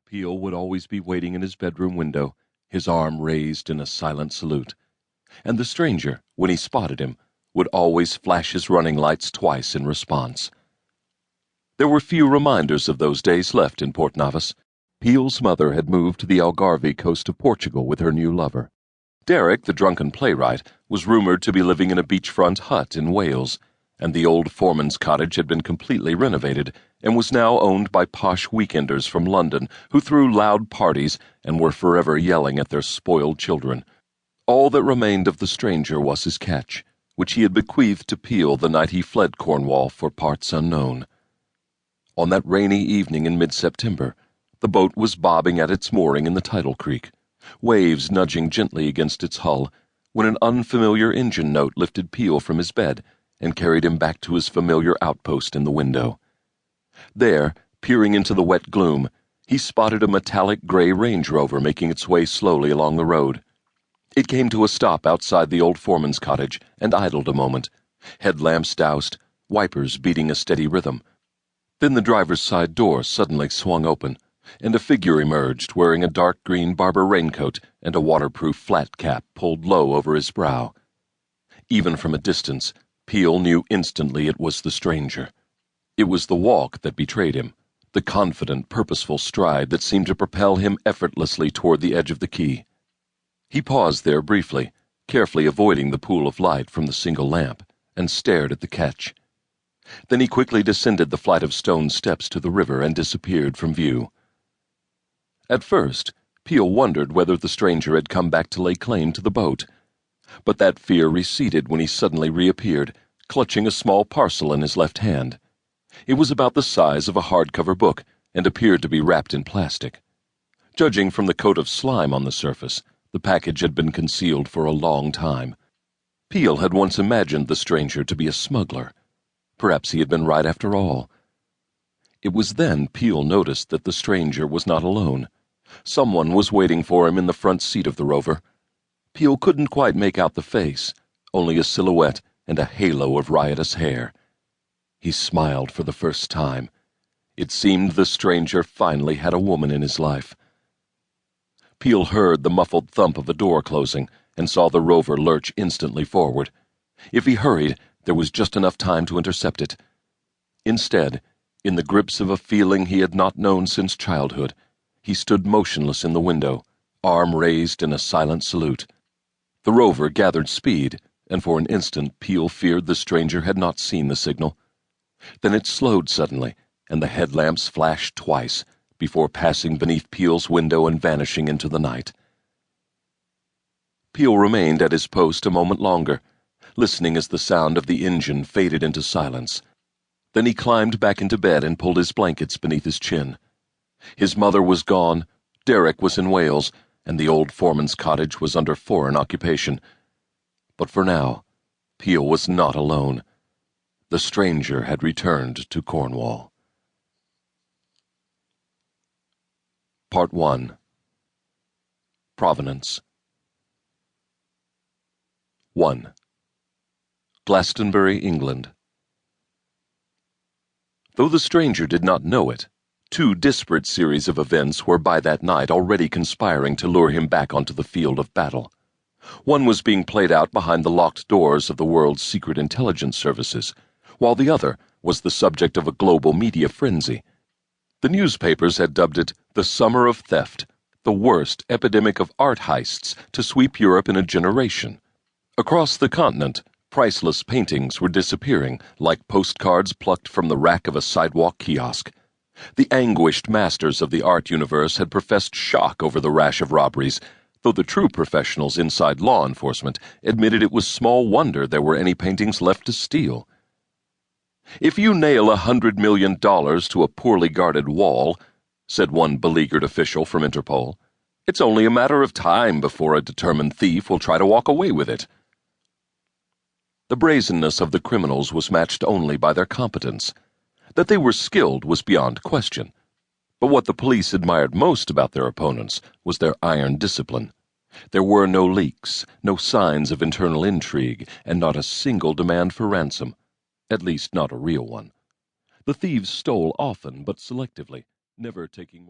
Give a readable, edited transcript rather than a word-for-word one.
Peel would always be waiting in his bedroom window, his arm raised in a silent salute. And the stranger, when he spotted him, would always flash his running lights twice in response. There were few reminders of those days left in Port Navis. Peel's mother had moved to the Algarve coast of Portugal with her new lover. Derek, the drunken playwright, was rumored to be living in a beachfront hut in Wales, and the old foreman's cottage had been completely renovated and was now owned by posh weekenders from London who threw loud parties and were forever yelling at their spoiled children. All that remained of the stranger was his catch, which he had bequeathed to Peel the night he fled Cornwall for parts unknown. On that rainy evening in mid-September, the boat was bobbing at its mooring in the tidal creek, waves nudging gently against its hull, when an unfamiliar engine note lifted Peel from his bed and carried him back to his familiar outpost in the window. There, peering into the wet gloom, he spotted a metallic gray Range Rover making its way slowly along the road. It came to a stop outside the old foreman's cottage and idled a moment, headlamps doused, wipers beating a steady rhythm. Then the driver's side door suddenly swung open, and a figure emerged wearing a dark green Barber raincoat and a waterproof flat cap pulled low over his brow. Even from a distance, Peel knew instantly it was the stranger. It was the walk that betrayed him, the confident, purposeful stride that seemed to propel him effortlessly toward the edge of the quay. He paused there briefly, carefully avoiding the pool of light from the single lamp, and stared at the ketch. Then he quickly descended the flight of stone steps to the river and disappeared from view. At first, Peel wondered whether the stranger had come back to lay claim to the boat, but that fear receded when he suddenly reappeared, clutching a small parcel in his left hand. It was about the size of a hardcover book and appeared to be wrapped in plastic. Judging from the coat of slime on the surface, the package had been concealed for a long time. Peel had once imagined the stranger to be a smuggler. Perhaps he had been right after all. It was then Peel noticed that the stranger was not alone. Someone was waiting for him in the front seat of the Rover. Peel couldn't quite make out the face, only a silhouette and a halo of riotous hair. He smiled for the first time. It seemed the stranger finally had a woman in his life. Peel heard the muffled thump of a door closing and saw the Rover lurch instantly forward. If he hurried, there was just enough time to intercept it. Instead, in the grips of a feeling he had not known since childhood, he stood motionless in the window, arm raised in a silent salute. The Rover gathered speed, and for an instant Peel feared the stranger had not seen the signal. Then it slowed suddenly, and the headlamps flashed twice, before passing beneath Peel's window and vanishing into the night. Peel remained at his post a moment longer, listening as the sound of the engine faded into silence. Then he climbed back into bed and pulled his blankets beneath his chin. His mother was gone, Derek was in Wales, and the old foreman's cottage was under foreign occupation. But for now, Peel was not alone. The stranger had returned to Cornwall. Part 1. Provenance. 1. Glastonbury, England. Though the stranger did not know it, two disparate series of events were by that night already conspiring to lure him back onto the field of battle. One was being played out behind the locked doors of the world's secret intelligence services, while the other was the subject of a global media frenzy. The newspapers had dubbed it the Summer of Theft, the worst epidemic of art heists to sweep Europe in a generation. Across the continent, priceless paintings were disappearing like postcards plucked from the rack of a sidewalk kiosk. The anguished masters of the art universe had professed shock over the rash of robberies, though the true professionals inside law enforcement admitted it was small wonder there were any paintings left to steal. "If you nail $100 million to a poorly guarded wall," said one beleaguered official from Interpol, "it's only a matter of time before a determined thief will try to walk away with it." The brazenness of the criminals was matched only by their competence. That they were skilled was beyond question. But what the police admired most about their opponents was their iron discipline. There were no leaks, no signs of internal intrigue, and not a single demand for ransom. At least not a real one. The thieves stole often but selectively, never taking